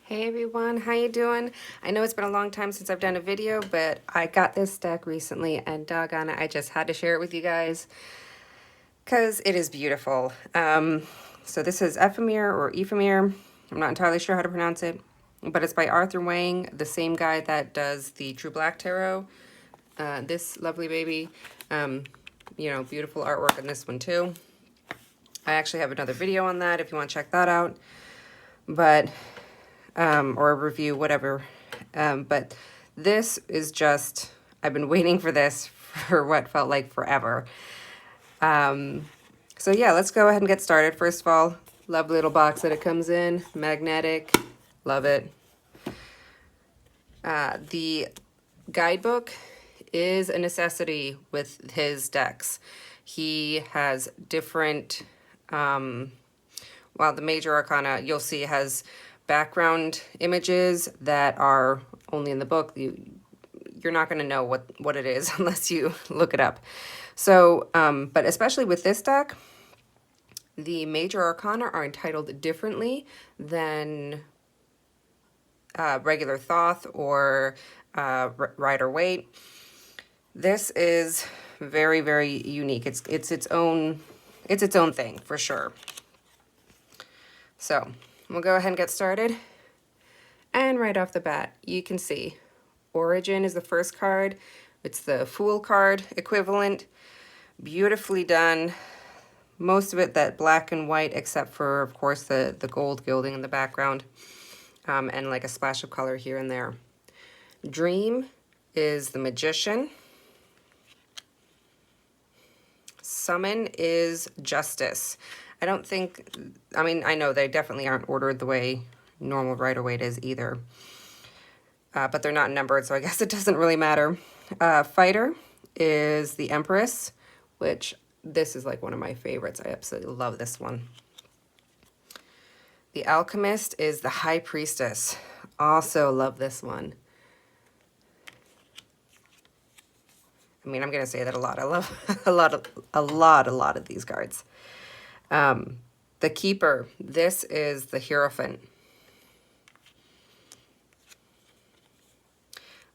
Hey everyone, how you doing? I know it's been a long time since I've done a video, but I got this deck recently and doggone it, I just had to share it with you guys because it is beautiful. So this is Ephemere or Ephemere. I'm not entirely sure how to pronounce it, but it's by Arthur Wang, the same guy that does the True Black Tarot. This lovely baby, beautiful artwork in this one too. I actually have another video on that if you want to check that out. But or a review, whatever. But this is just, I've been waiting for this for what felt like forever. So yeah, let's go ahead and get started. First of all, love the little box that it comes in, magnetic, love it. The guidebook is a necessity with his decks. He has different, the major arcana, you'll see, has background images that are only in the book. You're not going to know what it is unless you look it up. So, but especially with this deck, the major arcana are entitled differently than regular Thoth or Rider-Waite. This is very, very unique. It's its own thing for sure. So we'll go ahead and get started. And right off the bat, you can see Origin is the first card. It's the Fool card equivalent. Beautifully done. Most of it that black and white, except for, of course, the gold gilding in the background. And like a splash of color here and there. Dream is the Magician. Summon is Justice. I know they definitely aren't ordered the way normal Rider-Waite is either. But they're not numbered, so I guess it doesn't really matter. Fighter is the Empress, which this is like one of my favorites. I absolutely love this one. The Alchemist is the High Priestess. Also love this one. I mean, I'm going to say that a lot. I love a lot of these cards. The Keeper, this is the Hierophant.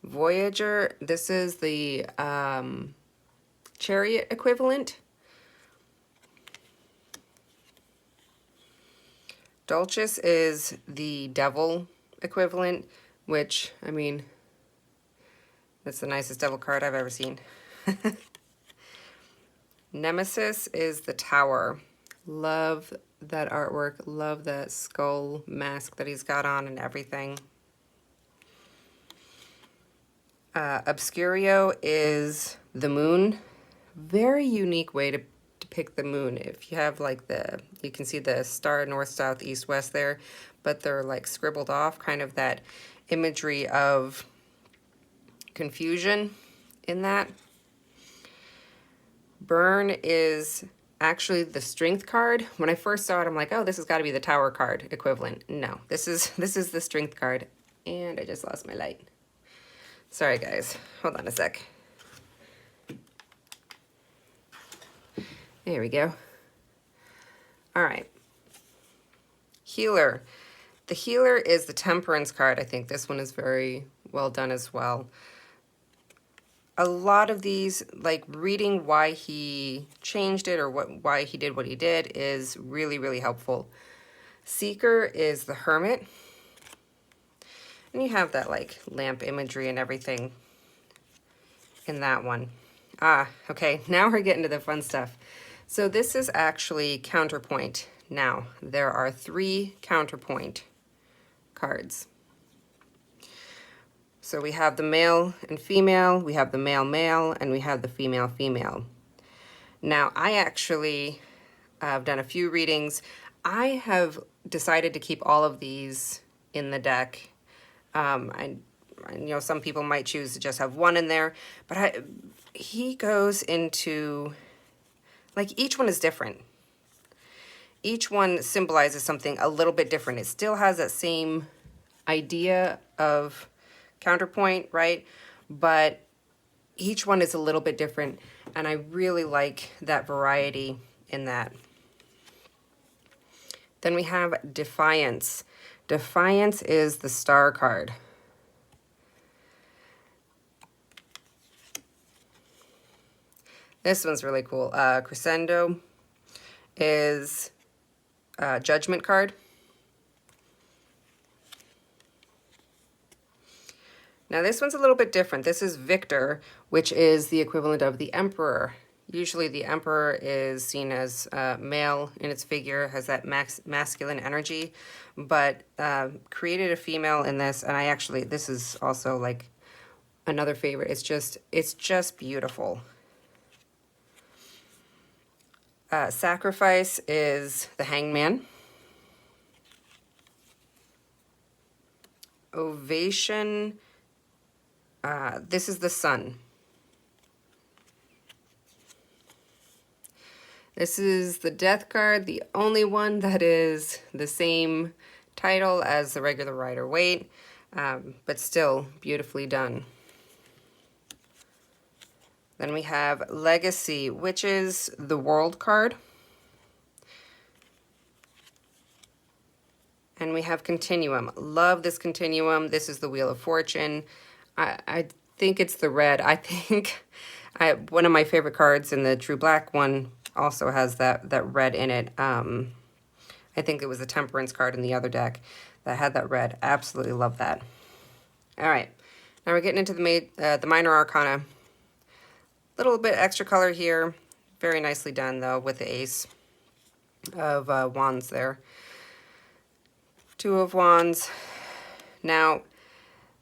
Voyager, this is the Chariot equivalent. Dulcis is the Devil equivalent, which, I mean, that's the nicest devil card I've ever seen. Nemesis is the Tower. Love that artwork. Love that skull mask that he's got on and everything. Obscurio is the Moon. Very unique way to depict the moon. If you have like you can see the star north, south, east, west there, but they're like scribbled off, kind of that imagery of confusion in that. Burn is actually the Strength card. When I first saw it, I'm like, oh, this has got to be the Tower card equivalent. No, this is the Strength card. And I just lost my light. Sorry, guys. Hold on a sec. There we go. All right. Healer. The Healer is the Temperance card. I think this one is very well done as well. A lot of these, like reading why he changed it or why he did what he did is really, really helpful. Seeker is the Hermit. And you have that like lamp imagery and everything in that one. Okay, now we're getting to the fun stuff. So this is actually counterpoint. Now, there are 3 counterpoint cards. So we have the male and female, we have the male, and we have the female. Now, I actually have done a few readings. I have decided to keep all of these in the deck. I some people might choose to just have one in there, but he goes into, like, each one is different. Each one symbolizes something a little bit different. It still has that same idea of counterpoint, right? But each one is a little bit different, and I really like that variety in that. Then we have Defiance. Defiance is the star card. This one's really cool. Crescendo is a Judgment card. Now this one's a little bit different. This is Victor, which is the equivalent of the Emperor. Usually the Emperor is seen as male in its figure, has that masculine energy, but created a female in this, and this is also like another favorite. It's just beautiful. Sacrifice is the Hangman. Ovation, this is the Sun. This is the Death card, the only one that is the same title as the regular Rider-Waite, but still beautifully done. Then we have Legacy, which is the World card. And we have Continuum. Love this Continuum. This is the Wheel of Fortune. I think it's the red. I think one of my favorite cards in the True Black one also has that red in it. I think it was the Temperance card in the other deck that had that red. Absolutely love that. All right, now we're getting into the Minor Arcana. Little bit extra color here. Very nicely done though with the Ace of Wands there. Two of Wands. Now,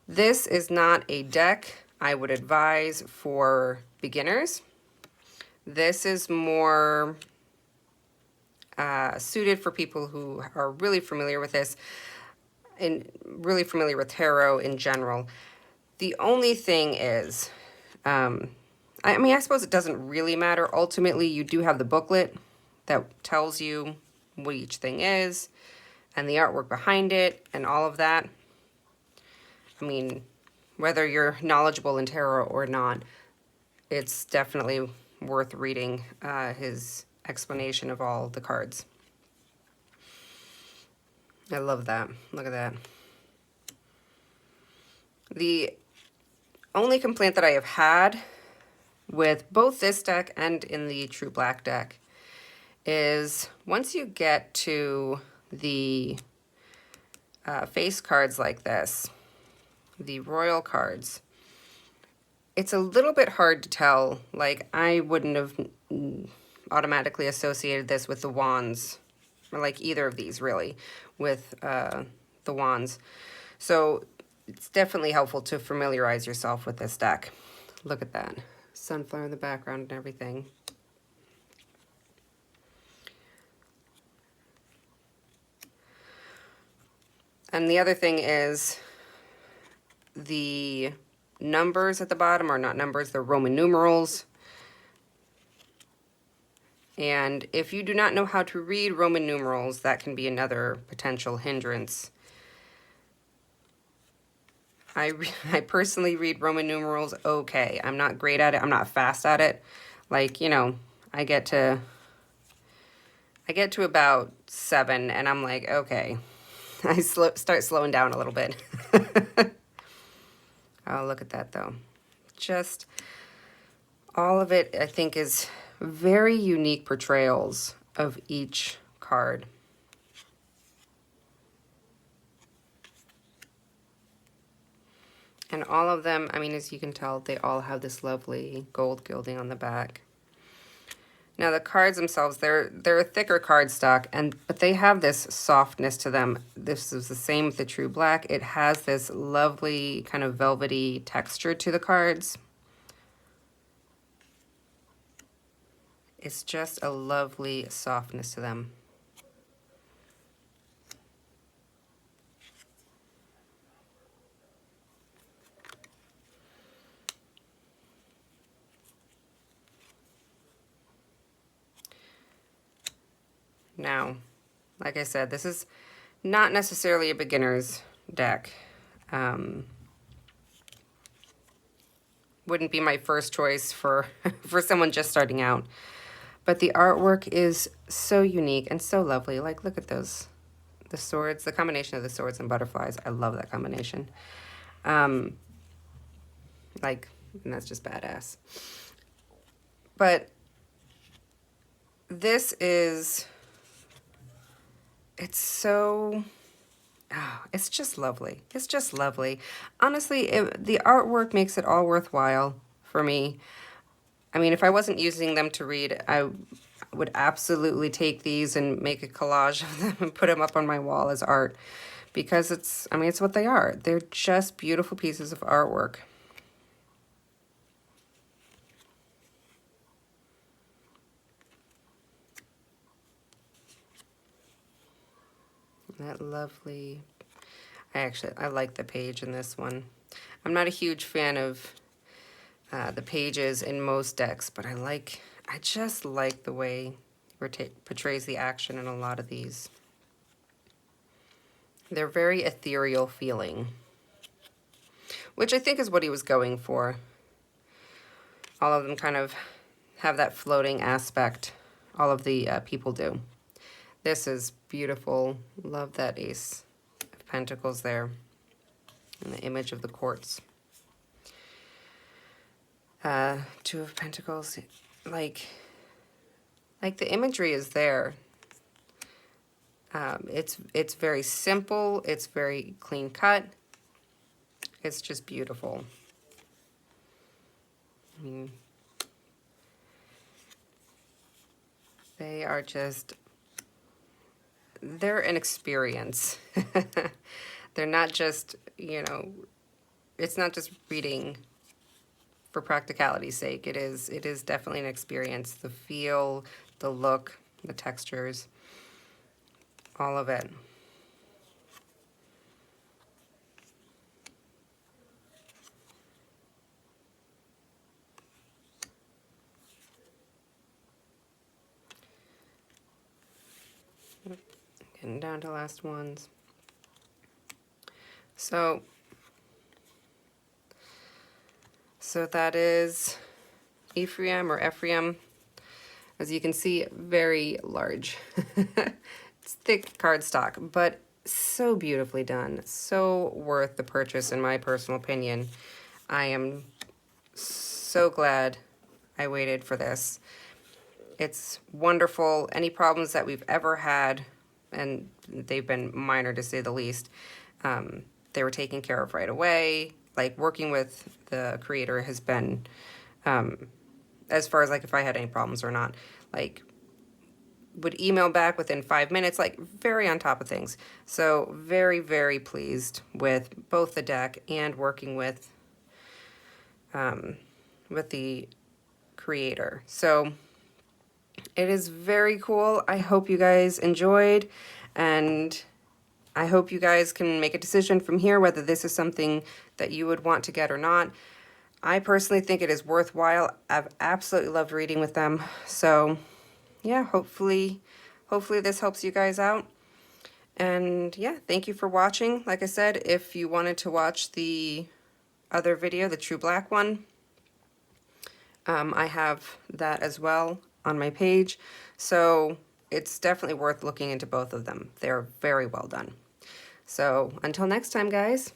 this is not a deck I would advise for beginners. This is more suited for people who are really familiar with this and really familiar with tarot in general. The only thing is, I mean, I suppose it doesn't really matter. Ultimately, you do have the booklet that tells you what each thing is, and the artwork behind it, and all of that. I mean, whether you're knowledgeable in tarot or not, it's definitely worth reading his explanation of all the cards. I love that. Look at that. The only complaint that I have had with both this deck and in the True Black deck is once you get to the face cards like this, the royal cards, it's a little bit hard to tell. Like, I wouldn't have automatically associated this with the wands, or like either of these really, with the wands. So it's definitely helpful to familiarize yourself with this deck. Look at that. Sunflower in the background and everything. And the other thing is the numbers at the bottom are not numbers, they're Roman numerals. And if you do not know how to read Roman numerals, that can be another potential hindrance. I personally read Roman numerals okay. I'm not great at it. I'm not fast at it. Like, you know, I get to about 7 and I'm like, okay. I start slowing down a little bit. Oh, look at that though. Just all of it, I think, is very unique portrayals of each card. And all of them, I mean, as you can tell, they all have this lovely gold gilding on the back. Now the cards themselves, they're a thicker cardstock, but they have this softness to them. This is the same with the True Black. It has this lovely kind of velvety texture to the cards. It's just a lovely softness to them. Now, like I said, this is not necessarily a beginner's deck. Wouldn't be my first choice for someone just starting out. But the artwork is so unique and so lovely. Like, look at those The swords, the combination of the swords and butterflies, I love that combination. Like, and that's just badass. But this is, it's so, oh, it's just lovely. It's just lovely. Honestly, the artwork makes it all worthwhile for me. I mean, if I wasn't using them to read, I would absolutely take these and make a collage of them and put them up on my wall as art, because it's, I mean, it's what they are. They're just beautiful pieces of artwork. That lovely, I like the page in this one. I'm not a huge fan of the pages in most decks, but I just like the way it portrays the action in a lot of these. They're very ethereal feeling, which I think is what he was going for. All of them kind of have that floating aspect. All of the people do. This is beautiful. Love that Ace of Pentacles there. And the image of the quartz. Two of Pentacles. Like the imagery is there. It's very simple. It's very clean cut. It's just beautiful. I mean, they are just, they're an experience. They're not just, you know, it's not just reading for practicality's sake. It is definitely an experience. The feel, the look, the textures, all of it. Getting down to last ones. So that is Ephraim. As you can see, very large. It's thick cardstock, but so beautifully done. So worth the purchase, in my personal opinion. I am so glad I waited for this. It's wonderful. Any problems that we've ever had, and they've been minor to say the least, they were taken care of right away. Like, working with the creator has been, as far as like if I had any problems or not, like, would email back within 5 minutes, like, very on top of things. So very, very pleased with both the deck and working with the creator. So it is very cool. I hope you guys enjoyed, and I hope you guys can make a decision from here whether this is something that you would want to get or not. I personally think it is worthwhile. I've absolutely loved reading with them. So yeah, hopefully this helps you guys out. And yeah, thank you for watching. Like I said, if you wanted to watch the other video, the True Black one, I have that as well on my page. So it's definitely worth looking into both of them. They're very well done. So until next time, guys.